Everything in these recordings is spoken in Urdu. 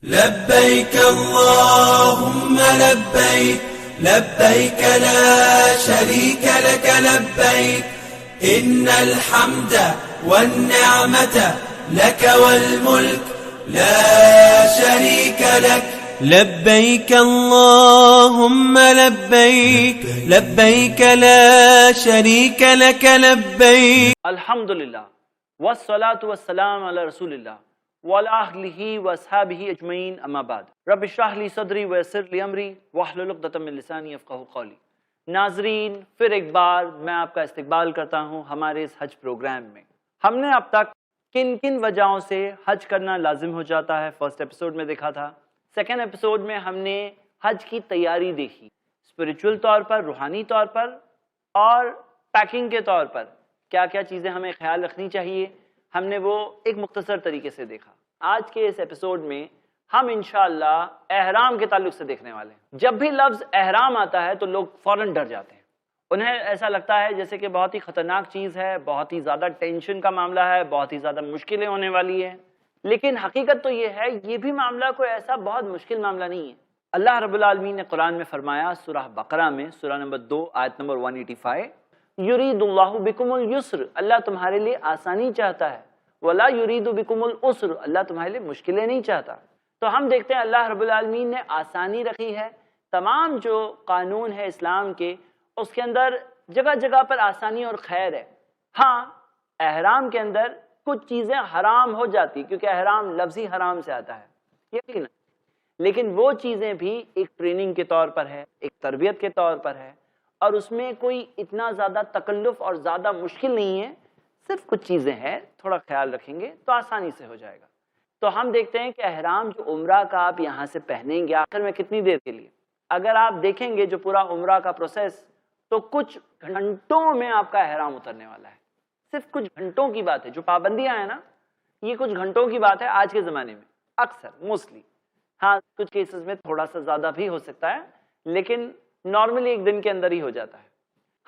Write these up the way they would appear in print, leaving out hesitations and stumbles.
لبيك اللهم لبيك لبيك لا شريك لك لبيك إن الحمد والنعمة لك والملك لا شريك لك لبيك اللهم لبيك لبيك لا شريك لك لبيك. الحمدللہ والصلاة والسلام علی رسول اللہ وعلی آلہ واصحابہ اجمعین، اما بعد. رب اشرح لی صدری ویسر لی امری واحلل عقدۃ من لسانی یفقہوا قولی. ناظرین، پھر ایک بار میں آپ کا استقبال کرتا ہوں ہمارے اس حج پروگرام میں. ہم نے اب تک کن کن وجہوں سے حج کرنا لازم ہو جاتا ہے فرسٹ ایپیسوڈ میں دیکھا تھا. سیکنڈ ایپیسوڈ میں ہم نے حج کی تیاری دیکھی، اسپریچول طور پر، روحانی طور پر اور پیکنگ کے طور پر کیا کیا چیزیں ہمیں خیال رکھنی چاہیے. ہم نے وہ ایک مختصر طریقے سے دیکھا. آج کے اس ایپیسوڈ میں ہم انشاءاللہ احرام کے تعلق سے دیکھنے والے ہیں. جب بھی لفظ احرام آتا ہے تو لوگ فوراً ڈر جاتے ہیں. انہیں ایسا لگتا ہے جیسے کہ بہت ہی خطرناک چیز ہے، بہت ہی زیادہ ٹینشن کا معاملہ ہے، بہت ہی زیادہ مشکلیں ہونے والی ہیں. لیکن حقیقت تو یہ ہے، یہ بھی معاملہ کوئی ایسا بہت مشکل معاملہ نہیں ہے. اللہ رب العالمین نے قرآن میں فرمایا، سورہ بقرہ میں، سورہ نمبر 2 آیت نمبر 185، یرید اللہ بکم اليسر، اللہ تمہارے لیے آسانی چاہتا ہے، ولا یرید بکم العسر، اللہ تمہارے لیے مشکلیں نہیں چاہتا. تو ہم دیکھتے ہیں اللہ رب العالمین نے آسانی رکھی ہے. تمام جو قانون ہے اسلام کے، اس کے اندر جگہ جگہ پر آسانی اور خیر ہے. ہاں، احرام کے اندر کچھ چیزیں حرام ہو جاتی کیونکہ احرام لفظی حرام سے آتا ہے یقینا، لیکن وہ چیزیں بھی ایک ٹریننگ کے طور پر ہے، ایک تربیت کے طور پر ہے، اور اس میں کوئی اتنا زیادہ تکلف اور زیادہ مشکل نہیں ہے. صرف کچھ چیزیں ہیں، تھوڑا خیال رکھیں گے تو آسانی سے ہو جائے گا. تو ہم دیکھتے ہیں کہ احرام جو عمرہ کا آپ یہاں سے پہنیں گے آخر میں کتنی دیر کے لیے، اگر آپ دیکھیں گے جو پورا عمرہ کا پروسیس، تو کچھ گھنٹوں میں آپ کا احرام اترنے والا ہے. صرف کچھ گھنٹوں کی بات ہے. جو پابندیاں ہیں نا، یہ کچھ گھنٹوں کی بات ہے آج کے زمانے میں، اکثر موسٹلی. ہاں، کچھ کیسز میں تھوڑا سا زیادہ بھی ہو سکتا ہے، لیکن نارملی ایک دن کے اندر ہی ہو جاتا ہے.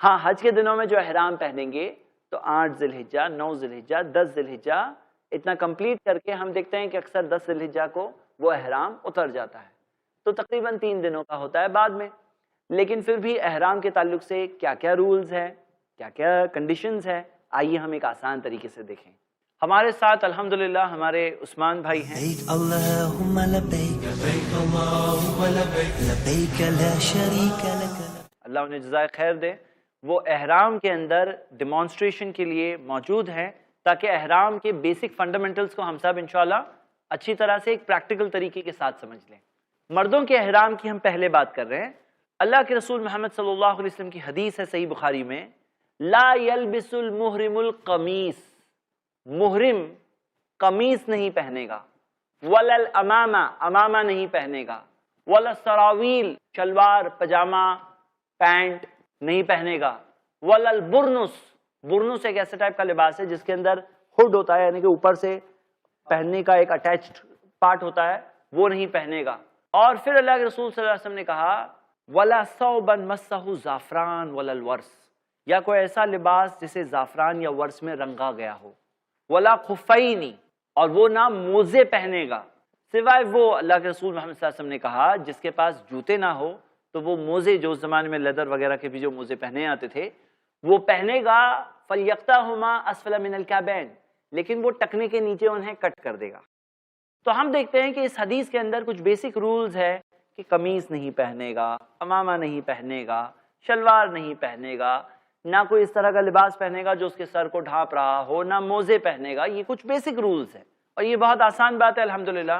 ہاں، حج کے دنوں میں جو احرام پہنیں گے تو 8 ذی الحجہ، 9 ذی الحجہ، 10 ذی الحجہ اتنا کمپلیٹ کر کے ہم دیکھتے ہیں کہ اکثر 10 ذی الحجہ کو وہ احرام اتر جاتا ہے. تو تقریباً 3 دنوں کا ہوتا ہے بعد میں. لیکن پھر بھی احرام کے تعلق سے کیا کیا رولز ہیں، کیا کیا کنڈیشنز ہیں، آئیے ہم ایک آسان طریقے سے دیکھیں. ہمارے ساتھ الحمدللہ ہمارے عثمان بھائی ہیں. اللهم لبيك لبيك اللهم لبيك لبيك لا شريك لك. اللہ انہیں جزائے خیر دے. وہ احرام کے اندر ڈیمانسٹریشن کے لیے موجود ہیں تاکہ احرام کے بیسک فنڈامنٹلز کو ہم سب انشاءاللہ اچھی طرح سے ایک پریکٹیکل طریقے کے ساتھ سمجھ لیں. مردوں کے احرام کی ہم پہلے بات کر رہے ہیں. اللہ کے رسول محمد صلی اللہ علیہ وسلم کی حدیث ہے صحیح بخاری میں، لا یلبس المحرم القمیص، محرم قمیص نہیں پہنے گا، ولا الامامہ، امامہ نہیں پہنے گا، ولا السراویل، شلوار پجامہ پینٹ نہیں پہنے گا، ولا البرنس، برنس ایک ایسا ٹائپ کا لباس ہے جس کے اندر ہڈ ہوتا ہے، یعنی کہ اوپر سے پہننے کا ایک اٹیچڈ پارٹ ہوتا ہے، وہ نہیں پہنے گا. اور پھر اللہ کے رسول صلی اللہ علیہ وسلم نے کہا ولا ثوبا مسہ زعفران ولا الورس، یا کوئی ایسا لباس جسے زعفران یا ورس میں رنگا گیا ہو، ولا خفینی، اور وہ نہ موزے پہنے گا، سوائے وہ اللہ کے رسول محمد صلی اللہ علیہ وسلم نے کہا جس کے پاس جوتے نہ ہو تو وہ موزے، جو اس زمانے میں لیدر وغیرہ کے بھی جو موزے پہنے آتے تھے وہ پہنے گا. فَلْيَقْطَعْهُمَا أَسْفَلَ مِنَ الْكَعْبَيْنِ، لیکن وہ ٹکنے کے نیچے انہیں کٹ کر دے گا. تو ہم دیکھتے ہیں کہ اس حدیث کے اندر کچھ بیسک رولز ہے کہ قمیص نہیں پہنے گا، امامہ نہیں پہنے گا، شلوار نہیں پہنے گا، نہ کوئی اس طرح کا لباس پہنے گا جو اس کے سر کو ڈھانپ رہا ہو، نہ موزے پہنے گا. یہ کچھ بیسک رولز ہیں اور یہ بہت آسان بات ہے الحمدللہ.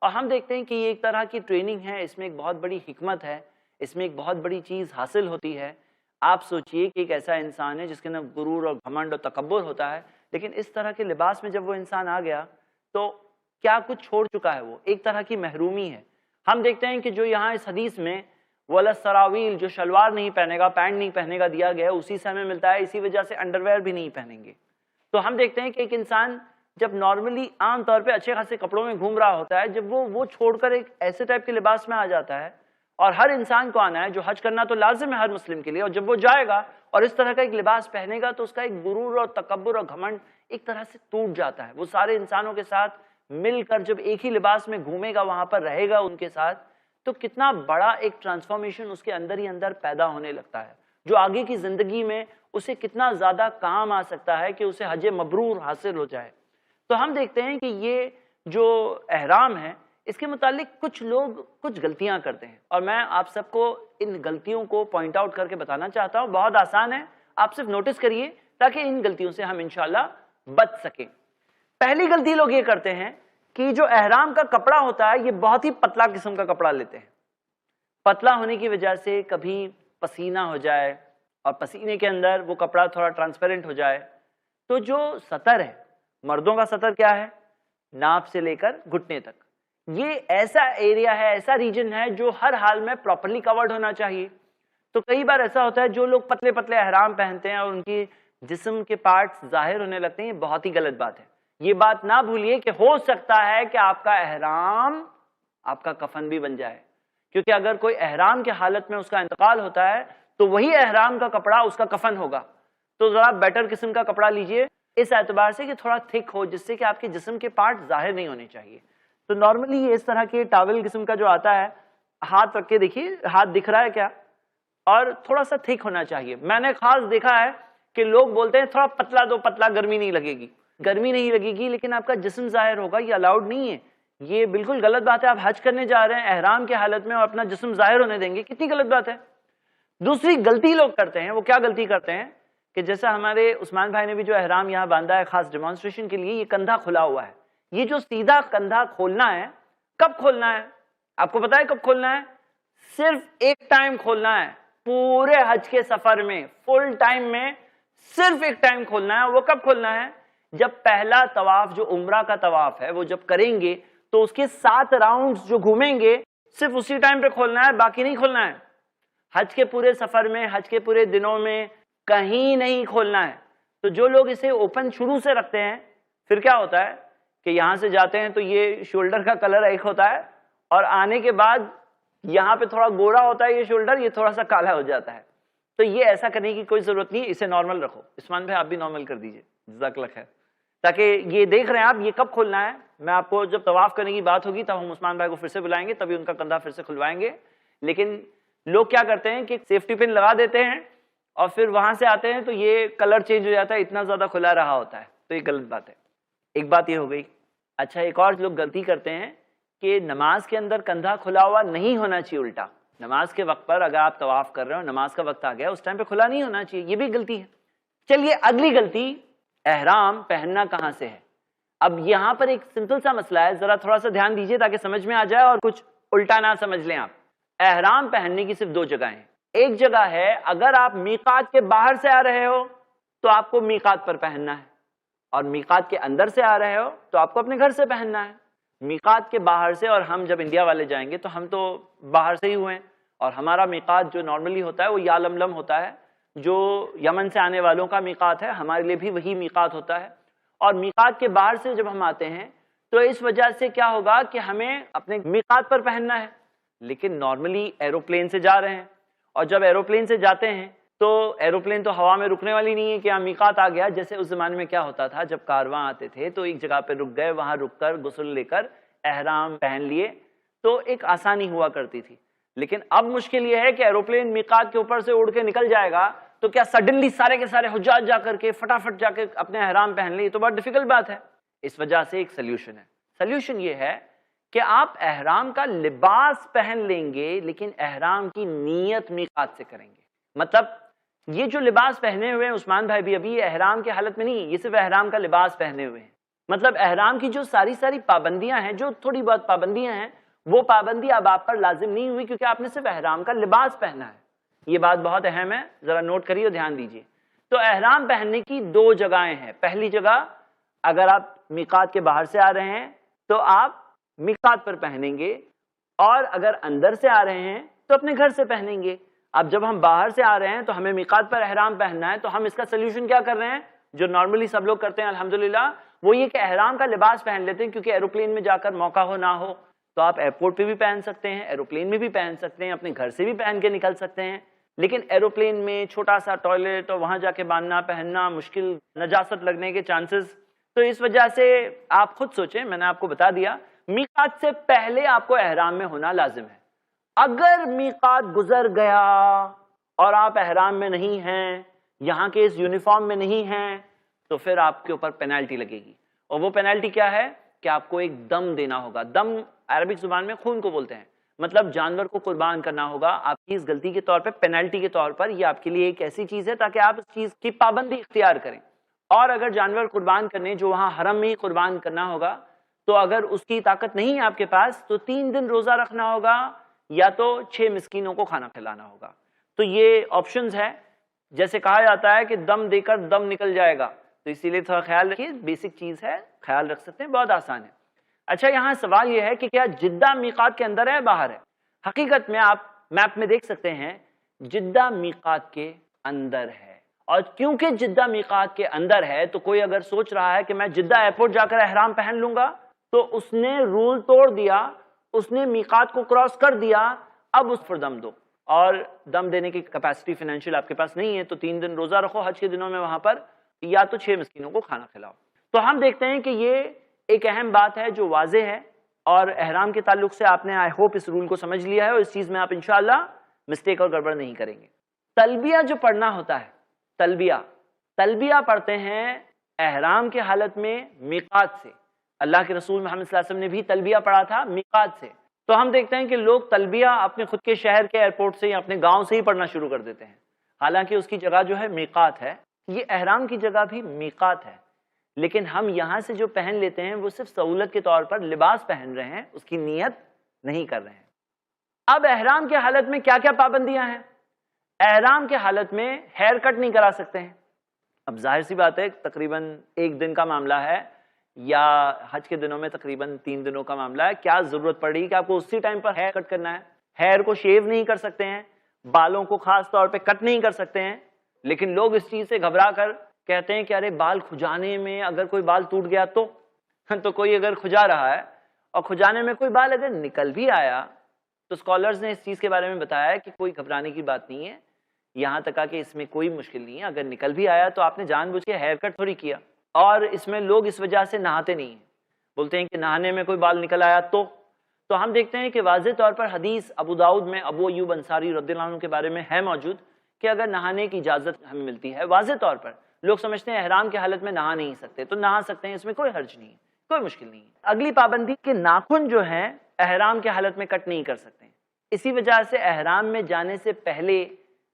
اور ہم دیکھتے ہیں کہ یہ ایک طرح کی ٹریننگ ہے، اس میں ایک بہت بڑی حکمت ہے، اس میں ایک بہت بڑی چیز حاصل ہوتی ہے. آپ سوچئے کہ ایک ایسا انسان ہے جس کے اندر غرور اور گھمنڈ اور تکبر ہوتا ہے، لیکن اس طرح کے لباس میں جب وہ انسان آ گیا تو کیا کچھ چھوڑ چکا ہے، وہ ایک طرح کی محرومی ہے. ہم دیکھتے ہیں کہ جو یہاں اس حدیث میں ولا سراویل، جو شلوار نہیں پہنے گا، پینٹ نہیں پہنے گا دیا گیا ہے، اسی سے ہمیں ملتا ہے. اسی وجہ سے انڈر ویئر بھی نہیں پہنیں گے. تو ہم دیکھتے ہیں کہ ایک انسان جب نارملی عام طور پہ اچھے خاصے کپڑوں میں گھوم رہا ہوتا ہے، جب وہ چھوڑ کر ایک ایسے ٹائپ کے لباس میں آ جاتا ہے، اور ہر انسان کو آنا ہے، جو حج کرنا تو لازم ہے ہر مسلم کے لیے، اور جب وہ جائے گا اور اس طرح کا ایک لباس پہنے گا تو اس کا ایک غرور اور تکبر اور گھمنڈ ایک طرح سے ٹوٹ جاتا ہے. وہ سارے انسانوں کے ساتھ مل کر جب ایک ہی لباس میں گھومے گا، وہاں پر رہے گا ان کے ساتھ، تو کتنا بڑا ایک ٹرانسفارمیشن اس کے اندر ہی اندر پیدا ہونے لگتا ہے، جو آگے کی زندگی میں اسے کتنا زیادہ کام آ سکتا ہے کہ اسے حج مبرور حاصل ہو جائے۔ تو ہم دیکھتے ہیں کہ یہ جو احرام ہے اس کے متعلق کچھ لوگ کچھ غلطیاں کرتے ہیں، اور میں آپ سب کو ان غلطیوں کو پوائنٹ آؤٹ کر کے بتانا چاہتا ہوں۔ بہت آسان ہے، آپ صرف نوٹس کریے تاکہ ان غلطیوں سے ہم انشاءاللہ بچ سکیں۔ پہلی غلطی لوگ یہ کرتے ہیں کہ جو احرام کا کپڑا ہوتا ہے یہ بہت ہی پتلا قسم کا کپڑا لیتے ہیں۔ پتلا ہونے کی وجہ سے کبھی پسینہ ہو جائے اور پسینے کے اندر وہ کپڑا تھوڑا ٹرانسپیرنٹ ہو جائے، تو جو سطر ہے، مردوں کا سطر کیا ہے؟ ناپ سے لے کر گھٹنے تک، یہ ایسا ایریا ہے، ایسا ریجن ہے جو ہر حال میں پراپرلی کورڈ ہونا چاہیے۔ تو کئی بار ایسا ہوتا ہے جو لوگ پتلے پتلے احرام پہنتے ہیں اور ان کی جسم کے پارٹس ظاہر ہونے لگتے ہیں، یہ بہت ہی غلط بات ہے۔ یہ بات نہ بھولیے کہ ہو سکتا ہے کہ آپ کا احرام آپ کا کفن بھی بن جائے، کیونکہ اگر کوئی احرام کے حالت میں اس کا انتقال ہوتا ہے تو وہی احرام کا کپڑا اس کا کفن ہوگا۔ تو ذرا بیٹر قسم کا کپڑا لیجئے اس اعتبار سے کہ تھوڑا تھک ہو، جس سے کہ آپ کے جسم کے پارٹ ظاہر نہیں ہونے چاہیے۔ تو نارملی یہ اس طرح کے ٹاول قسم کا جو آتا ہے، ہاتھ رکھ کے دیکھیے ہاتھ دکھ رہا ہے کیا، اور تھوڑا سا تھک ہونا چاہیے۔ میں نے خاص دیکھا ہے کہ لوگ بولتے ہیں تھوڑا پتلا دو، پتلا گرمی نہیں لگے گی، گرمی نہیں لگے گی لیکن آپ کا جسم ظاہر ہوگا، یہ الاؤڈ نہیں ہے، یہ بالکل غلط بات ہے۔ آپ حج کرنے جا رہے ہیں احرام کے حالت میں اور اپنا جسم ظاہر ہونے دیں گے، کتنی غلط بات ہے۔ دوسری غلطی لوگ کرتے ہیں، وہ کیا غلطی کرتے ہیں کہ جیسا ہمارے عثمان بھائی نے بھی جو احرام یہاں باندھا ہے خاص ڈیمانسٹریشن کے لیے، یہ کندھا کھلا ہوا ہے۔ یہ جو سیدھا کندھا کھولنا ہے، کب کھولنا ہے آپ کو پتا ہے؟ کب کھولنا ہے؟ صرف ایک ٹائم کھولنا ہے پورے حج کے سفر میں، فل ٹائم میں صرف ایک ٹائم کھولنا ہے۔ وہ کب کھولنا ہے؟ جب پہلا طواف جو عمرہ کا طواف ہے وہ جب کریں گے تو اس کے 7 راؤنڈز جو گھومیں گے صرف اسی ٹائم پہ کھولنا ہے، باقی نہیں کھولنا ہے۔ حج کے پورے سفر میں، حج کے پورے دنوں میں کہیں نہیں کھولنا ہے۔ تو جو لوگ اسے اوپن شروع سے رکھتے ہیں، پھر کیا ہوتا ہے کہ یہاں سے جاتے ہیں تو یہ شولڈر کا کلر ایک ہوتا ہے، اور آنے کے بعد یہاں پہ تھوڑا گورا ہوتا ہے یہ شولڈر، یہ تھوڑا سا کالا ہو جاتا ہے۔ تو یہ ایسا کرنے کی کوئی ضرورت نہیں، اسے نارمل رکھو۔ عثمان بھائی آپ بھی نارمل کر دیجئے، جزاک اللہ خیر۔ تاکہ یہ دیکھ رہے ہیں آپ یہ کب کھولنا ہے، میں آپ کو جب طواف کرنے کی بات ہوگی تب ہم عثمان بھائی کو پھر سے بلائیں گے، تبھی ان کا کندھا پھر سے کھلوائیں گے۔ لیکن لوگ کیا کرتے ہیں کہ سیفٹی پن لگا دیتے ہیں اور پھر وہاں سے آتے ہیں تو یہ کلر چینج ہو جاتا ہے، اتنا زیادہ کھلا رہا ہوتا ہے، تو یہ غلط بات ہے۔ ایک بات یہ ہو گئی۔ اچھا، ایک اور لوگ غلطی کرتے ہیں کہ نماز کے اندر کندھا کھلا ہوا نہیں ہونا چاہیے۔ الٹا، نماز کے وقت پر اگر آپ طواف کر رہے ہو، نماز کا وقت آ گیا، اس ٹائم پہ کھلا نہیں ہونا چاہیے، یہ بھی غلطی ہے۔ چلیے اگلی غلطی، احرام پہننا کہاں سے ہے۔ اب یہاں پر ایک سمپل سا مسئلہ ہے، ذرا تھوڑا سا دھیان دیجئے تاکہ سمجھ میں آ جائے اور کچھ الٹا نہ سمجھ لیں آپ۔ احرام پہننے کی صرف 2 جگہیں ہیں۔ ایک جگہ ہے اگر آپ میقات کے باہر سے آ رہے ہو تو آپ کو میقات پر پہننا ہے، اور میقات کے اندر سے آ رہے ہو تو آپ کو اپنے گھر سے پہننا ہے۔ میقات کے باہر سے، اور ہم جب انڈیا والے جائیں گے تو ہم تو باہر سے ہی ہوئے ہیں، اور ہمارا میقات جو نارملی ہوتا ہے وہ یا لملم ہوتا ہے، جو یمن سے آنے والوں کا میقات ہے، ہمارے لیے بھی وہی میقات ہوتا ہے۔ اور میقات کے باہر سے جب ہم آتے ہیں تو اس وجہ سے کیا ہوگا کہ ہمیں اپنے میقات پر پہننا ہے، لیکن نارملی ایروپلین سے جا رہے ہیں، اور جب ایروپلین سے جاتے ہیں تو ایروپلین تو ہوا میں رکنے والی نہیں ہے کہ میقات آ گیا۔ جیسے اس زمانے میں کیا ہوتا تھا، جب کارواں آتے تھے تو ایک جگہ پہ رک گئے، وہاں رک کر غسل لے کر احرام پہن لیے، تو ایک آسانی ہوا کرتی تھی۔ لیکن اب مشکل یہ ہے کہ ایروپلین میقات کے اوپر سے اڑ کے نکل جائے گا تو کیا سڈنلی سارے کے سارے حجاج جا کر کے فٹافٹ جا کے اپنے احرام پہن لیں؟ یہ تو بہت ڈیفیکلٹ بات ہے۔ اس وجہ سے ایک سلیوشن ہے۔ سلیوشن یہ ہے کہ آپ احرام کا لباس پہن لیں گے لیکن احرام کی نیت میقات سے کریں گے۔ مطلب یہ جو لباس پہنے ہوئے ہیں عثمان بھائی بھی ابھی احرام کی حالت میں نہیں، یہ صرف احرام کا لباس پہنے ہوئے ہیں۔ مطلب احرام کی جو ساری پابندیاں ہیں، جو تھوڑی بہت پابندیاں ہیں، وہ پابندی اب آپ پر لازم نہیں ہوئی کیونکہ آپ نے صرف احرام کا لباس پہنا ہے۔ یہ بات بہت اہم ہے، ذرا نوٹ کریے اور دھیان دیجیے۔ تو احرام پہننے کی 2 جگہیں ہیں۔ پہلی جگہ، اگر آپ میقات کے باہر سے آ رہے ہیں تو آپ میقات پر پہنیں گے، اور اگر اندر سے آ رہے ہیں تو اپنے گھر سے پہنیں گے۔ اب جب ہم باہر سے آ رہے ہیں تو ہمیں میقات پر احرام پہننا ہے، تو ہم اس کا سلیوشن کیا کر رہے ہیں، جو نارملی سب لوگ کرتے ہیں الحمدللہ، وہ یہ کہ احرام کا لباس پہن لیتے ہیں، کیونکہ ایروپلین میں جا کر موقع ہو نہ ہو تو آپ ایئرپورٹ پہ بھی پہن سکتے ہیں، ایروپلین میں بھی پہن سکتے ہیں، اپنے گھر سے بھی پہن کے نکل سکتے ہیں۔ لیکن ایروپلین میں چھوٹا سا ٹوائلٹ اور وہاں جا کے باندھنا پہننا مشکل، نجاست لگنے کے چانسز، تو اس وجہ سے آپ خود سوچیں، میں نے آپ کو بتا دیا میقات سے پہلے آپ کو احرام میں ہونا لازم ہے. اگر میقات گزر گیا اور آپ احرام میں نہیں ہیں، یہاں کے اس یونیفارم میں نہیں ہیں، تو پھر آپ کے اوپر پینالٹی لگے گی. اور وہ پینالٹی کیا ہے کہ آپ کو ایک دم دینا ہوگا. دم عربک زبان میں خون کو بولتے ہیں، مطلب جانور کو قربان کرنا ہوگا آپ کی اس غلطی کے طور پہ، پینالٹی کے طور پر. یہ آپ کے لیے ایک ایسی چیز ہے تاکہ آپ اس چیز کی پابندی اختیار کریں. اور اگر جانور قربان کرنے جو وہاں حرم میں ہی قربان کرنا ہوگا، تو اگر اس کی طاقت نہیں ہے آپ کے پاس، تو 3 دن روزہ رکھنا ہوگا یا تو 6 مسکینوں کو کھانا کھلانا ہوگا. تو یہ آپشنز ہے. جیسے کہا جاتا ہے کہ دم دے کر دم نکل جائے گا، تو اسی لیے تھوڑا خیال رکھیے. بیسک چیز ہے، خیال رکھ سکتے ہیں، بہت آسان ہے. اچھا، یہاں سوال یہ ہے کہ کیا جدہ میقات کے اندر ہے باہر ہے؟ حقیقت میں آپ میپ میں دیکھ سکتے ہیں جدہ میقات کے اندر ہے. اور کیونکہ جدہ میقات کے اندر ہے تو کوئی اگر سوچ رہا ہے کہ میں جدہ ایئرپورٹ جا کر احرام پہن لوں گا، تو اس نے رول توڑ دیا، اس نے میقات کو کراس کر دیا. اب اس پر دم دو، اور دم دینے کی کیپیسٹی فائنینشیل آپ کے پاس نہیں ہے تو 3 دن روزہ رکھو حج کے دنوں میں وہاں پر، یا تو 6 مسکینوں کو کھانا کھلاؤ. تو ہم دیکھتے ہیں کہ یہ ایک اہم بات ہے جو واضح ہے، اور احرام کے تعلق سے آپ نے آئی ہوپ اس رول کو سمجھ لیا ہے، اور اس چیز میں آپ انشاءاللہ مسٹیک اور گڑبڑ نہیں کریں گے. تلبیہ جو پڑھنا ہوتا ہے، تلبیہ پڑھتے ہیں احرام کے حالت میں میقات سے. اللہ کے رسول محمد صلی اللہ علیہ وسلم نے بھی تلبیہ پڑھا تھا میقات سے. تو ہم دیکھتے ہیں کہ لوگ تلبیہ اپنے خود کے شہر کے ایئرپورٹ سے یا اپنے گاؤں سے ہی پڑھنا شروع کر دیتے ہیں، حالانکہ اس کی جگہ جو ہے میقات ہے. یہ احرام کی جگہ بھی میقات ہے، لیکن ہم یہاں سے جو پہن لیتے ہیں وہ صرف سہولت کے طور پر لباس پہن رہے ہیں، اس کی نیت نہیں کر رہے ہیں. اب احرام کے حالت میں کیا کیا پابندیاں ہیں؟ احرام کے حالت میں ہیئر کٹ نہیں کرا سکتے ہیں. اب ظاہر سی بات ہے تقریباً 1 دن کا معاملہ ہے، یا حج کے دنوں میں تقریباً 3 دنوں کا معاملہ ہے. کیا ضرورت پڑ رہی کہ آپ کو اسی ٹائم پر ہیئر کٹ کرنا ہے؟ ہیئر کو شیو نہیں کر سکتے ہیں، بالوں کو خاص طور پہ کٹ نہیں کر سکتے ہیں. لیکن لوگ اس چیز سے گھبرا کر کہتے ہیں کہ ارے بال کھجانے میں اگر کوئی بال ٹوٹ گیا تو کوئی اگر کھجا رہا ہے اور کھجانے میں کوئی بال اگر نکل بھی آیا تو اسکالرز نے اس چیز کے بارے میں بتایا ہے کہ کوئی گھبرانے کی بات نہیں ہے، یہاں تک کہ اس میں کوئی مشکل نہیں ہے. اگر نکل بھی آیا تو آپ نے جان بوجھ کے ہیئر کٹ تھوڑی کیا. اور اس میں لوگ اس وجہ سے نہاتے نہیں ہیں، بولتے ہیں کہ نہانے میں کوئی بال نکل آیا تو ہم دیکھتے ہیں کہ واضح طور پر حدیث ابو داؤد میں ابو ایوب انصاری رضی اللہ عنہ کے بارے میں ہے موجود کہ اگر نہانے کی اجازت ہمیں ملتی ہے. واضح طور پر لوگ سمجھتے ہیں احرام کی حالت میں نہا نہیں سکتے، تو نہا سکتے ہیں، اس میں کوئی حرج نہیں ہے، کوئی مشکل نہیں ہے. اگلی پابندی کہ ناخن جو ہیں احرام کی حالت میں کٹ نہیں کر سکتے. اسی وجہ سے احرام میں جانے سے پہلے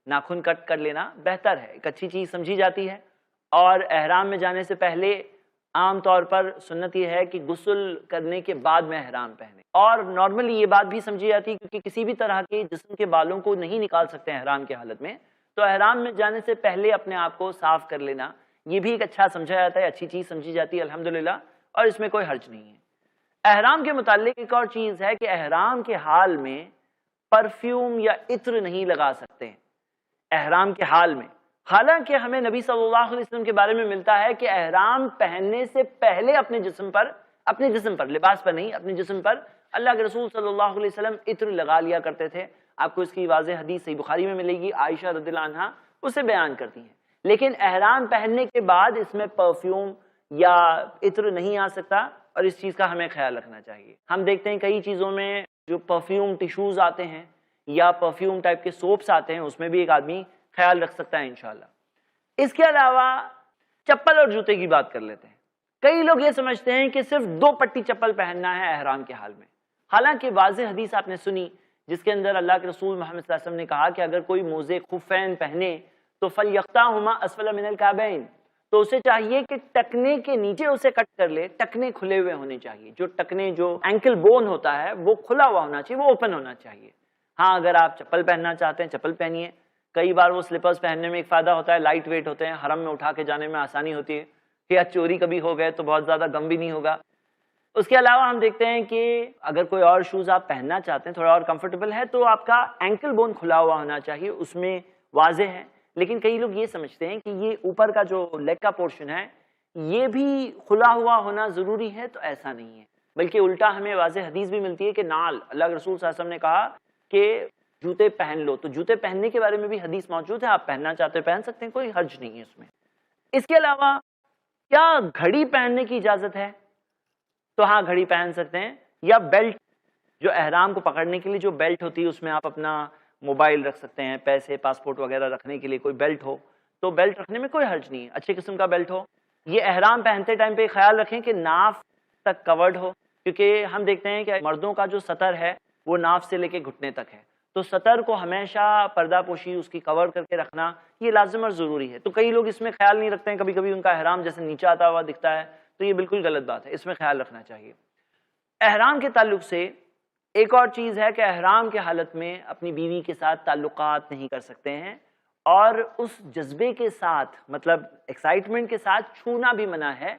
ناخن کٹ کر لینا بہتر ہے، ایک اچھی چیز سمجھی جاتی ہے. اور احرام میں جانے سے پہلے عام طور پر سنت یہ ہے کہ غسل کرنے کے بعد میں احرام پہنے. اور نارملی یہ بات بھی سمجھی جاتی ہے کیونکہ کسی بھی طرح کے جسم کے بالوں کو نہیں نکال سکتے ہیں احرام کی حالت میں، تو احرام میں جانے سے پہلے اپنے آپ کو صاف کر لینا یہ بھی ایک اچھا سمجھا جاتا ہے، اچھی چیز سمجھی جاتی ہے الحمدللہ، اور اس میں کوئی حرج نہیں ہے. احرام کے متعلق ایک اور چیز ہے کہ احرام کے حال میں پرفیوم یا عطر نہیں لگا سکتے احرام کے حال میں. حالانکہ ہمیں نبی صلی اللہ علیہ وسلم کے بارے میں ملتا ہے کہ احرام پہننے سے پہلے اپنے جسم پر لباس پر نہیں، اپنے جسم پر اللہ کے رسول صلی اللہ علیہ وسلم عطر لگا لیا کرتے تھے. آپ کو اس کی واضح حدیث صحیح بخاری میں ملے گی، عائشہ رضی اللہ عنہا اسے بیان کرتی ہیں. لیکن احرام پہننے کے بعد اس میں پرفیوم یا عطر نہیں آ سکتا، اور اس چیز کا ہمیں خیال رکھنا چاہیے. ہم دیکھتے ہیں کئی چیزوں میں جو پرفیوم ٹیشوز آتے ہیں یا پرفیوم ٹائپ کے سوپس آتے ہیں، اس میں بھی ایک آدمی خیال رکھ سکتا ہے انشاءاللہ. اس کے علاوہ چپل اور جوتے کی بات کر لیتے ہیں. کئی لوگ یہ سمجھتے ہیں کہ صرف 2 پٹی چپل پہننا ہے احرام کے حال میں، حالانکہ واضح حدیث آپ نے سنی جس کے اندر اللہ کے رسول محمد صلی اللہ علیہ وسلم نے کہا کہ اگر کوئی موزے خفین پہنے تو فلیقطعہما اسفل من الکعبین، تو اسے چاہیے کہ ٹکنے کے نیچے اسے کٹ کر لے. ٹکنے کھلے ہوئے ہونے چاہیے، جو اینکل بون ہوتا ہے وہ کھلا ہوا ہونا چاہیے، وہ اوپن ہونا چاہیے. ہاں اگر آپ چپل پہننا چاہتے ہیں چپل پہنیے. کئی بار وہ سلیپرز پہننے میں ایک فائدہ ہوتا ہے، لائٹ ویٹ ہوتے ہیں، حرم میں اٹھا کے جانے میں آسانی ہوتی ہے، یا چوری کبھی ہو گئے تو بہت زیادہ غم بھی نہیں ہوگا. اس کے علاوہ ہم دیکھتے ہیں کہ اگر کوئی اور شوز آپ پہننا چاہتے ہیں تھوڑا اور کمفرٹیبل ہے تو آپ کا اینکل بون کھلا ہوا ہونا چاہیے، اس میں واضح ہے. لیکن کئی لوگ یہ سمجھتے ہیں کہ یہ اوپر کا جو لیگ کا پورشن ہے یہ بھی کھلا ہوا ہونا ضروری ہے، تو ایسا نہیں ہے، بلکہ الٹا ہمیں واضح حدیث بھی ملتی ہے کہ نال، اللہ کے رسول صلی اللہ علیہ وسلم نے کہا کہ جوتے پہن لو. تو جوتے پہننے کے بارے میں بھی حدیث موجود ہے، آپ پہننا چاہتے ہیں پہن سکتے ہیں، کوئی حرج نہیں ہے اس میں. اس کے علاوہ کیا گھڑی پہننے کی اجازت ہے؟ تو ہاں گھڑی پہن سکتے ہیں، یا بیلٹ، جو احرام کو پکڑنے کے لیے جو بیلٹ ہوتی ہے اس میں آپ اپنا موبائل رکھ سکتے ہیں، پیسے، پاسپورٹ وغیرہ رکھنے کے لیے کوئی بیلٹ ہو تو بیلٹ رکھنے میں کوئی حرج نہیں ہے، اچھے قسم کا بیلٹ ہو۔ یہ احرام پہنتے ٹائم پہ خیال رکھیں کہ ناف تک کورڈ ہو، کیونکہ ہم دیکھتے ہیں کہ مردوں کا جو سطر ہے وہ ناف سے لے کے گھٹنے تک ہے، تو سطر کو ہمیشہ پردہ پوشی اس کی کور کر کے رکھنا یہ لازم اور ضروری ہے۔ تو کئی لوگ اس میں خیال نہیں رکھتے ہیں، کبھی کبھی ان کا احرام جیسے نیچے آتا ہوا دکھتا ہے، تو یہ بالکل غلط بات ہے، اس میں خیال رکھنا چاہیے۔ احرام کے تعلق سے ایک اور چیز ہے کہ احرام کے حالت میں اپنی بیوی کے ساتھ تعلقات نہیں کر سکتے ہیں، اور اس جذبے کے ساتھ، مطلب ایکسائٹمنٹ کے ساتھ چھونا بھی منع ہے۔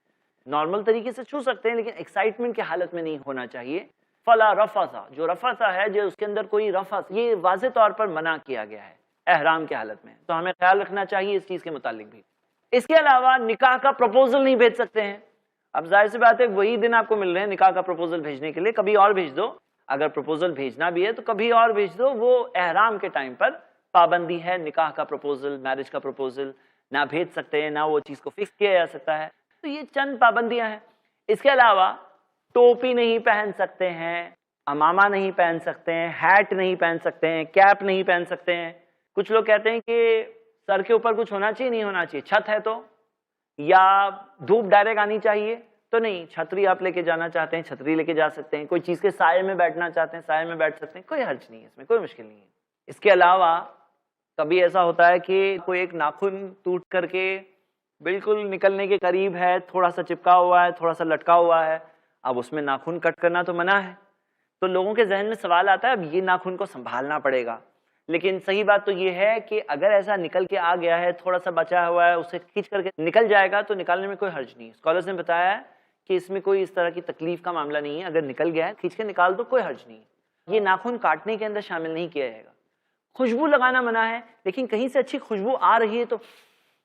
نارمل طریقے سے چھو سکتے ہیں لیکن ایکسائٹمنٹ کے حالت میں نہیں ہونا چاہیے۔ فلا رفث، جو رفث ہے جو اس کے اندر کوئی رفث، یہ واضح طور پر منع کیا گیا ہے احرام کے حالت میں، تو ہمیں خیال رکھنا چاہیے اس چیز کے متعلق بھی۔ اس کے علاوہ نکاح کا پروپوزل نہیں بھیج سکتے ہیں۔ اب ظاہر سی بات ہے وہی دن آپ کو مل رہے ہیں نکاح کا پروپوزل بھیجنے کے لیے، کبھی اور بھیج دو، اگر پروپوزل بھیجنا بھی ہے تو کبھی اور بھیج دو، وہ احرام کے ٹائم پر پابندی ہے، نکاح کا پروپوزل، میرج کا پروپوزل نہ بھیج سکتے ہیں، نہ وہ چیز کو فکس کیا جا سکتا ہے، تو یہ چند پابندیاں ہیں۔ اس کے علاوہ ٹوپی نہیں پہن سکتے ہیں، امامہ نہیں پہن سکتے ہیں، ہیٹ نہیں پہن سکتے ہیں، کیپ نہیں پہن سکتے ہیں۔ کچھ لوگ کہتے ہیں کہ سر کے اوپر کچھ ہونا چاہیے، نہیں ہونا چاہیے، چھت ہے تو، یا دھوپ ڈائریکٹ آنی چاہیے تو نہیں، چھتری آپ لے کے جانا چاہتے ہیں چھتری لے کے جا سکتے ہیں، کوئی چیز کے سائے میں بیٹھنا چاہتے ہیں سائے میں بیٹھ سکتے ہیں، کوئی حرج نہیں ہے، اس میں کوئی مشکل نہیں ہے۔ اس کے علاوہ کبھی ایسا ہوتا ہے کہ کوئی ایک ناخن ٹوٹ کر کے بالکل نکلنے کے قریب ہے، تھوڑا سا چپکا ہوا ہے، تھوڑا سا لٹکا ہوا ہے، اب اس میں ناخن کٹ کرنا تو منع ہے، تو لوگوں کے ذہن میں سوال آتا ہے اب یہ ناخن کو سنبھالنا پڑے گا، لیکن صحیح بات تو یہ ہے کہ اگر ایسا نکل کے آ گیا ہے، تھوڑا سا بچا ہوا ہے، اسے کھینچ کر کے نکل جائے گا تو نکالنے میں کوئی حرج نہیں ہے۔ اسکالرز نے بتایا ہے کہ اس میں کوئی اس طرح کی تکلیف کا معاملہ نہیں ہے، اگر نکل گیا ہے کھینچ کے نکال دو، کوئی حرج نہیں ہے۔ یہ ناخن کاٹنے کے اندر شامل نہیں کیا جائے گا۔ خوشبو لگانا منع ہے، لیکن کہیں سے اچھی خوشبو آ رہی ہے تو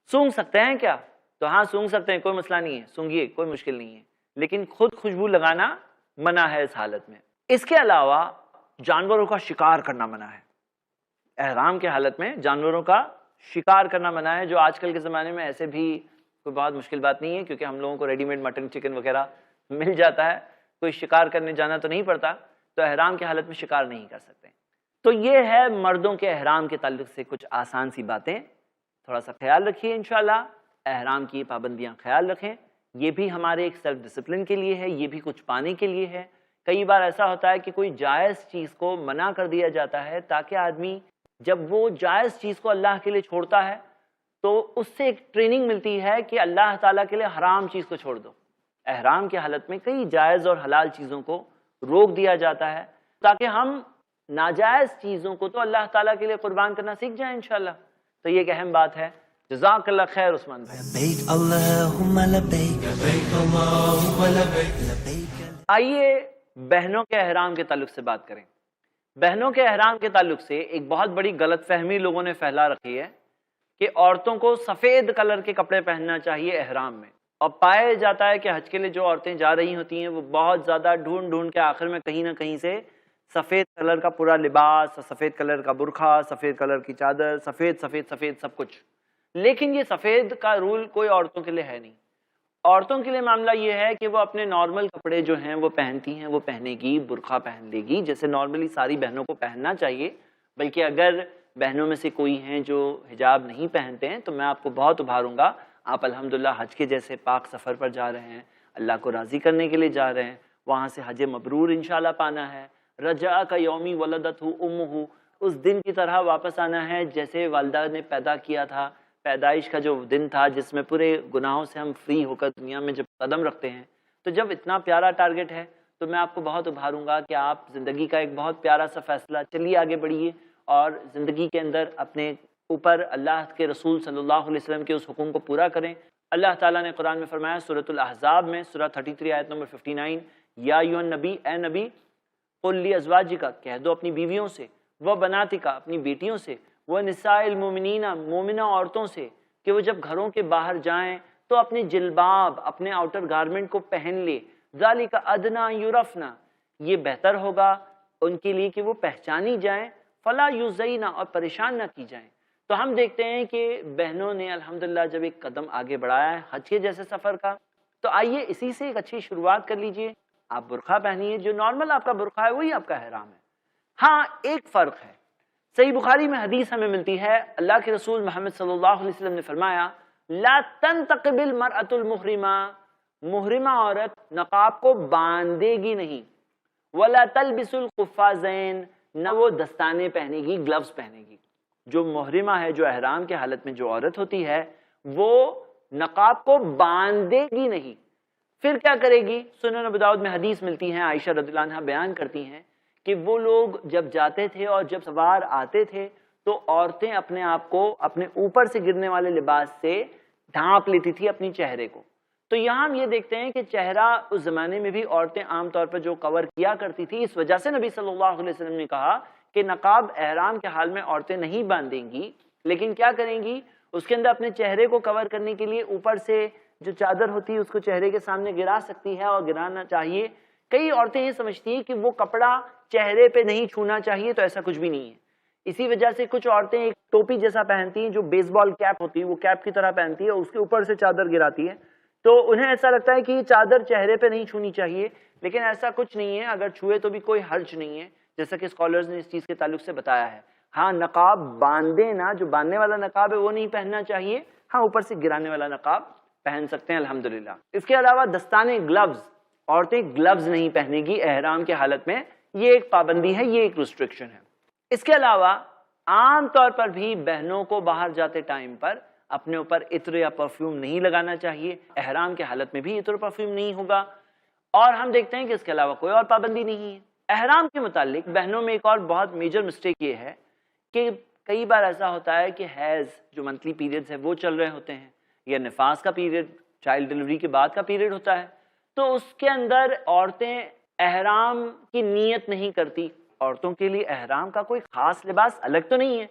سونگھ سکتے ہیں کیا؟ تو ہاں سونگھ سکتے ہیں، کوئی مسئلہ نہیں ہے، سونگھیے، کوئی مشکل نہیں ہے، لیکن خود خوشبو لگانا منع ہے اس حالت میں۔ اس کے علاوہ جانوروں کا شکار کرنا منع ہے۔ احرام کے حالت میں جانوروں کا شکار کرنا منع ہے، جو آج کل کے زمانے میں ایسے بھی کوئی بہت مشکل بات نہیں ہے، کیونکہ ہم لوگوں کو ریڈی میڈ مٹن چکن وغیرہ مل جاتا ہے، کوئی شکار کرنے جانا تو نہیں پڑتا، تو احرام کے حالت میں شکار نہیں کر سکتے۔ تو یہ ہے مردوں کے احرام کے تعلق سے کچھ آسان سی باتیں، تھوڑا سا خیال رکھیے انشاءاللہ، احرام کی پابندیاں خیال رکھیں، یہ بھی ہمارے ایک سیلف ڈسپلن کے لیے ہے، یہ بھی کچھ پانے کے لیے ہے۔ کئی بار ایسا ہوتا ہے کہ کوئی جائز چیز کو منع کر دیا جاتا ہے تاکہ آدمی جب وہ جائز چیز کو اللہ کے لیے چھوڑتا ہے تو اس سے ایک ٹریننگ ملتی ہے کہ اللہ تعالیٰ کے لیے حرام چیز کو چھوڑ دو۔ احرام کی حالت میں کئی جائز اور حلال چیزوں کو روک دیا جاتا ہے تاکہ ہم ناجائز چیزوں کو تو اللہ تعالیٰ کے لیے قربان کرنا سیکھ جائیں انشاءاللہ۔ تو یہ ایک اہم بات ہے۔ جزاک اللہ خیر عثمان بھائی۔ لبيك اللهم لبيك لبيك اللهم لبيك لبيك آئیے بہنوں کے احرام کے تعلق سے بات کریں۔ بہنوں کے احرام کے تعلق سے ایک بہت بڑی غلط فہمی لوگوں نے پھیلا رکھی ہے کہ عورتوں کو سفید کلر کے کپڑے پہننا چاہیے احرام میں، اور پایا جاتا ہے کہ حج کے لیے جو عورتیں جا رہی ہوتی ہیں وہ بہت زیادہ ڈھونڈ ڈھونڈ کے آخر میں کہیں نہ کہیں سے سفید کلر کا پورا لباس، سفید کلر کا برقع، سفید کلر کی چادر، سفید سفید سفید سب کچھ، لیکن یہ سفید کا رول کوئی عورتوں کے لیے ہے نہیں۔ عورتوں کے لیے معاملہ یہ ہے کہ وہ اپنے نارمل کپڑے جو ہیں وہ پہنتی ہیں، وہ پہنے گی، برقع پہن لے گی جیسے نارملی ساری بہنوں کو پہننا چاہیے، بلکہ اگر بہنوں میں سے کوئی ہیں جو حجاب نہیں پہنتے ہیں تو میں آپ کو بہت ابھاروں گا، آپ الحمدللہ حج کے جیسے پاک سفر پر جا رہے ہیں، اللہ کو راضی کرنے کے لیے جا رہے ہیں، وہاں سے حج مبرور انشاءاللہ پانا ہے، رجع کا یومی ولدتہ امہ، اس دن کی طرح واپس آنا ہے جیسے والدہ نے پیدا کیا تھا، پیدائش کا جو دن تھا جس میں پورے گناہوں سے ہم فری ہو کر دنیا میں جب قدم رکھتے ہیں، تو جب اتنا پیارا ٹارگٹ ہے تو میں آپ کو بہت ابھاروں گا کہ آپ زندگی کا ایک بہت پیارا سا فیصلہ چلیے آگے بڑھیے اور زندگی کے اندر اپنے اوپر اللہ کے رسول صلی اللہ علیہ وسلم کے اس حکم کو پورا کریں۔ اللہ تعالیٰ نے قرآن میں فرمایا سورۃ الاحزاب میں سورہ 33 آیت نمبر 59، یا ایھا النبی، اے نبی، قل لازواجک، کہہ دو اپنی بیویوں سے، و بناتک، اپنی بیٹیوں سے، وہ نساء المؤمنین، مومنہ عورتوں سے، کہ وہ جب گھروں کے باہر جائیں تو اپنے جلباب، اپنے آؤٹر گارمنٹ کو پہن لے، ذالک ادنیٰ یعرفن، یہ بہتر ہوگا ان کے لیے کہ وہ پہچانی جائیں، فلا یؤذین، اور پریشان نہ کی جائیں۔ تو ہم دیکھتے ہیں کہ بہنوں نے الحمدللہ جب ایک قدم آگے بڑھایا ہے حج کے جیسے سفر کا، تو آئیے اسی سے ایک اچھی شروعات کر لیجئے. آپ برقع پہنیے، جو نارمل آپ کا برقع ہے وہی آپ کا احرام ہے. ہاں ایک فرق ہے، صحیح بخاری میں حدیث ہمیں ملتی ہے، اللہ کے رسول محمد صلی اللہ علیہ وسلم نے فرمایا لا تنتقب المرأة المحرمہ، محرمہ عورت نقاب کو باندھے گی نہیں، ولا تلبس القفازین، نہ وہ دستانے پہنے گی، گلوز پہنے گی. جو محرمہ ہے، جو احرام کے حالت میں جو عورت ہوتی ہے، وہ نقاب کو باندھے گی نہیں. پھر کیا کرے گی؟ سنن ابو داؤد میں حدیث ملتی ہیں، عائشہ رضی اللہ عنہا بیان کرتی ہیں کہ وہ لوگ جب جاتے تھے اور جب سوار آتے تھے تو عورتیں اپنے آپ کو اپنے اوپر سے گرنے والے لباس سے ڈھانپ لیتی تھی اپنی چہرے کو. تو یہاں ہم یہ دیکھتے ہیں کہ چہرہ اس زمانے میں بھی عورتیں عام طور پر جو کور کیا کرتی تھی، اس وجہ سے نبی صلی اللہ علیہ وسلم نے کہا کہ نقاب احرام کے حال میں عورتیں نہیں باندھیں گی، لیکن کیا کریں گی؟ اس کے اندر اپنے چہرے کو کور کرنے کے لیے اوپر سے جو چادر ہوتی ہے اس کو چہرے کے سامنے گرا سکتی ہے اور گرانا چاہیے. کئی عورتیں یہ سمجھتی ہیں کہ وہ کپڑا چہرے پہ نہیں چھونا چاہیے، تو ایسا کچھ بھی نہیں ہے. اسی وجہ سے کچھ عورتیں ایک ٹوپی جیسا پہنتی ہیں جو بیس بال کیپ ہوتی ہے، وہ کیپ کی طرح پہنتی ہے اور اس کے اوپر سے چادر گراتی ہے، تو انہیں ایسا لگتا ہے کہ یہ چادر چہرے پہ نہیں چھونی چاہیے، لیکن ایسا کچھ نہیں ہے. اگر چھوئے تو بھی کوئی حرج نہیں ہے، جیسا کہ اسکالرز نے اس چیز کے تعلق سے بتایا ہے. ہاں نقاب باندھے نا، جو باندھنے والا نقاب ہے وہ نہیں پہننا چاہیے، ہاں اوپر سے گرانے والا نقاب پہن سکتے ہیں الحمدللہ. اس کے علاوہ دستانے، گلوز، عورتیں گلوز نہیں پہنے گی احرام کے حالت میں، یہ ایک پابندی ہے، یہ ایک ریسٹرکشن ہے. اس کے علاوہ عام طور پر بھی بہنوں کو باہر جاتے ٹائم پر اپنے اوپر عطر یا پرفیوم نہیں لگانا چاہیے، احرام کے حالت میں بھی عطر پرفیوم نہیں ہوگا. اور ہم دیکھتے ہیں کہ اس کے علاوہ کوئی اور پابندی نہیں ہے. احرام کے متعلق بہنوں میں ایک اور بہت میجر مسٹیک یہ ہے کہ کئی بار ایسا ہوتا ہے کہ حیض جو منتھلی پیریڈز ہے وہ چل رہے ہوتے ہیں، یا نفاس کا پیریڈ چائلڈ ڈلیوری کے بعد کا پیریڈ ہوتا ہے، تو اس کے اندر عورتیں احرام کی نیت نہیں کرتی. عورتوں کے لیے احرام کا کوئی خاص لباس الگ تو نہیں ہے،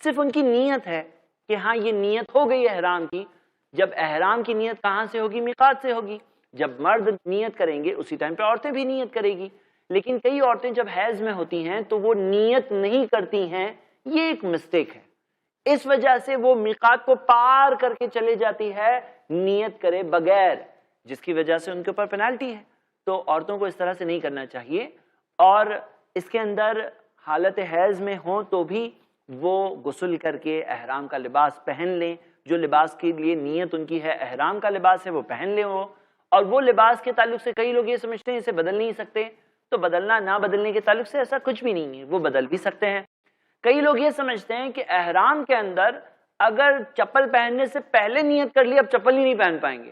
صرف ان کی نیت ہے کہ ہاں یہ نیت ہو گئی احرام کی. جب احرام کی نیت کہاں سے ہوگی؟ میقات سے ہوگی. جب مرد نیت کریں گے اسی ٹائم پہ عورتیں بھی نیت کرے گی. لیکن کئی عورتیں جب حیض میں ہوتی ہیں تو وہ نیت نہیں کرتی ہیں، یہ ایک مسٹیک ہے. اس وجہ سے وہ میقات کو پار کر کے چلے جاتی ہے نیت کرے بغیر، جس کی وجہ سے ان کے اوپر پینالٹی ہے. تو عورتوں کو اس طرح سے نہیں کرنا چاہیے. اور اس کے اندر حالت حیض میں ہوں تو بھی وہ غسل کر کے احرام کا لباس پہن لیں. جو لباس کے لیے نیت ان کی ہے احرام کا لباس ہے وہ پہن لیں وہ. اور وہ لباس کے تعلق سے کئی لوگ یہ سمجھتے ہیں اسے بدل نہیں سکتے، تو بدلنا نہ بدلنے کے تعلق سے ایسا کچھ بھی نہیں ہے، وہ بدل بھی سکتے ہیں. کئی لوگ یہ سمجھتے ہیں کہ احرام کے اندر اگر چپل پہننے سے پہلے نیت کر لی اب چپل ہی نہیں پہن پائیں گے.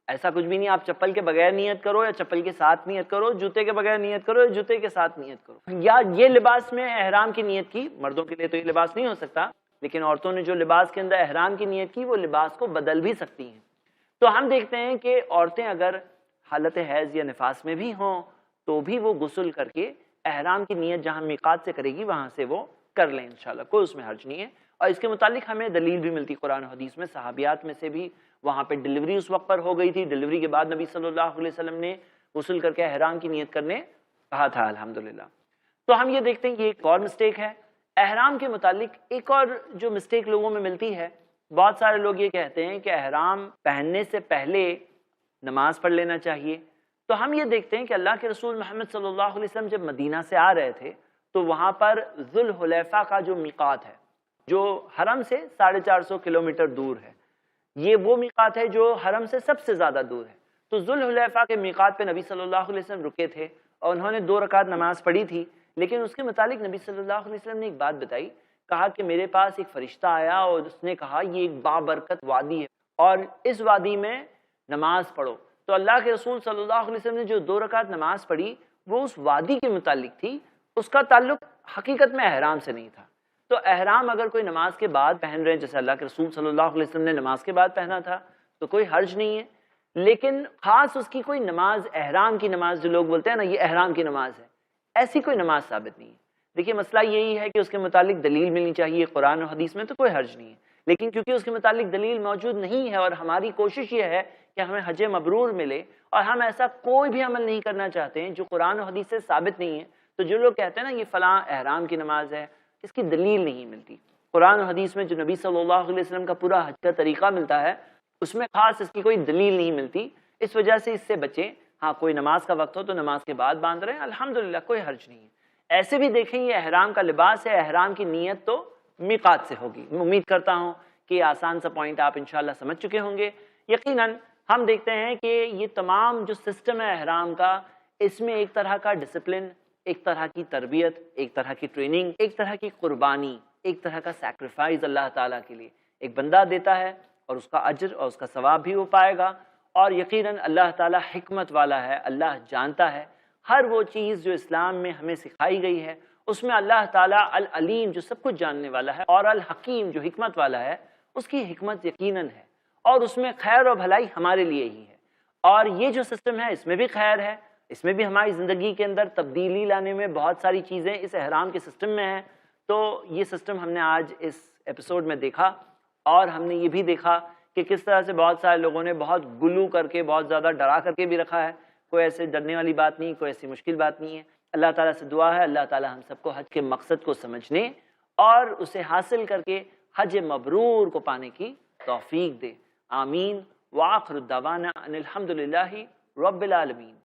ایسا کچھ بھی نہیں، آپ چپل کے بغیر نیت کرو یا چپل کے ساتھ نیت کرو، جوتے کے بغیر نیت کرو یا جوتے کے ساتھ نیت کرو. یا یہ لباس میں احرام کی نیت کی، مردوں کے لیے تو یہ لباس نہیں ہو سکتا، لیکن عورتوں نے جو لباس کے اندر احرام کی نیت کی وہ لباس کو بدل بھی سکتی ہیں. تو ہم دیکھتے ہیں کہ عورتیں اگر حالت حیض یا نفاس میں بھی ہوں تو بھی وہ غسل کر کے احرام کی نیت جہاں میقات سے کرے گی وہاں سے وہ کر لیں انشاءاللہ، کوئی اس میں حرج نہیں ہے. اور اس کے متعلق ہمیں دلیل بھی ملتی قرآن و حدیث میں. صحابیات میں سے بھی وہاں پہ ڈلیوری اس وقت پر ہو گئی تھی، ڈلیوری کے بعد نبی صلی اللہ علیہ وسلم نے غسل کر کے احرام کی نیت کرنے کہا تھا الحمدللہ. تو ہم یہ دیکھتے ہیں کہ ایک اور مسٹیک ہے احرام کے متعلق. ایک اور جو مسٹیک لوگوں میں ملتی ہے، بہت سارے لوگ یہ کہتے ہیں کہ احرام پہننے سے پہلے نماز پڑھ لینا چاہیے. تو ہم یہ دیکھتے ہیں کہ اللہ کے رسول محمد صلی اللہ علیہ وسلم جب مدینہ سے آ رہے تھے تو وہاں پر ذوالحلیفہ کا جو میقات ہے، جو حرم سے 450 کلومیٹر دور ہے، یہ وہ میقات ہے جو حرم سے سب سے زیادہ دور ہے. تو ذوالحلیفہ کے میقات پہ نبی صلی اللہ علیہ وسلم رکے تھے اور انہوں نے 2 رکعت نماز پڑھی تھی. لیکن اس کے متعلق نبی صلی اللہ علیہ وسلم نے ایک بات بتائی، کہا کہ میرے پاس ایک فرشتہ آیا اور اس نے کہا یہ ایک بابرکت وادی ہے اور اس وادی میں نماز پڑھو. تو اللہ کے رسول صلی اللہ علیہ وسلم نے جو 2 رکعت نماز پڑھی وہ اس وادی کے متعلق تھی، اس کا تعلق حقیقت میں احرام سے نہیں تھا. تو احرام اگر کوئی نماز کے بعد پہن رہے ہیں، جیسے اللہ کے رسول صلی اللہ علیہ وسلم نے نماز کے بعد پہنا تھا، تو کوئی حرج نہیں ہے. لیکن خاص اس کی کوئی نماز، احرام کی نماز جو لوگ بولتے ہیں نا یہ احرام کی نماز ہے، ایسی کوئی نماز ثابت نہیں ہے. دیکھیے مسئلہ یہی ہے کہ اس کے متعلق دلیل ملنی چاہیے قرآن و حدیث میں، تو کوئی حرج نہیں ہے. لیکن کیونکہ اس کے متعلق دلیل موجود نہیں ہے اور ہماری کوشش یہ ہے کہ ہمیں حج مبرور ملے اور ہم ایسا کوئی بھی عمل نہیں کرنا چاہتے ہیں جو قرآن و حدیث سے ثابت نہیں ہے، تو جو لوگ کہتے ہیں نا یہ فلاں احرام کی نماز ہے، اس کی دلیل نہیں ملتی. قرآن و حدیث میں جو نبی صلی اللہ علیہ وسلم کا پورا حج کا طریقہ ملتا ہے اس میں خاص اس کی کوئی دلیل نہیں ملتی، اس وجہ سے اس سے بچیں۔ ہاں کوئی نماز کا وقت ہو تو نماز کے بعد باندھ رہے ہیں، الحمدللہ کوئی حرج نہیں ہے۔ ایسے بھی دیکھیں یہ احرام کا لباس ہے، احرام کی نیت تو میقات سے ہوگی۔ میں امید کرتا ہوں کہ آسان سا پوائنٹ آپ انشاءاللہ سمجھ چکے ہوں گے۔ یقیناً ہم دیکھتے ہیں کہ یہ تمام جو سسٹم ہے احرام کا، اس میں ایک طرح کا ڈسپلن، ایک طرح کی تربیت، ایک طرح کی ٹریننگ، ایک طرح کی قربانی، ایک طرح کا سیکریفائز اللہ تعالیٰ کے لیے ایک بندہ دیتا ہے، اور اس کا اجر اور اس کا ثواب بھی وہ پائے گا۔ اور یقیناً اللہ تعالیٰ حکمت والا ہے، اللہ جانتا ہے ہر وہ چیز جو اسلام میں ہمیں سکھائی گئی ہے، اس میں اللہ تعالیٰ العلیم جو سب کچھ جاننے والا ہے اور الحکیم جو حکمت والا ہے، اس کی حکمت یقیناً ہے، اور اس میں خیر و بھلائی ہمارے لیے ہی ہے۔ اور یہ جو سسٹم ہے اس میں بھی خیر ہے، اس میں بھی ہماری زندگی کے اندر تبدیلی لانے میں بہت ساری چیزیں اس احرام کے سسٹم میں ہیں۔ تو یہ سسٹم ہم نے آج اس ایپیسوڈ میں دیکھا، اور ہم نے یہ بھی دیکھا کہ کس طرح سے بہت سارے لوگوں نے بہت گلو کر کے، بہت زیادہ ڈرا کر کے بھی رکھا ہے۔ کوئی ایسے ڈرنے والی بات نہیں، کوئی ایسی مشکل بات نہیں ہے۔ اللہ تعالیٰ سے دعا ہے اللہ تعالیٰ ہم سب کو حج کے مقصد کو سمجھنے اور اسے حاصل کر کے حج مبرور کو پانے کی توفیق دے۔ آمین۔ وآخر الدعوانا ان الحمد للہ رب العالمین۔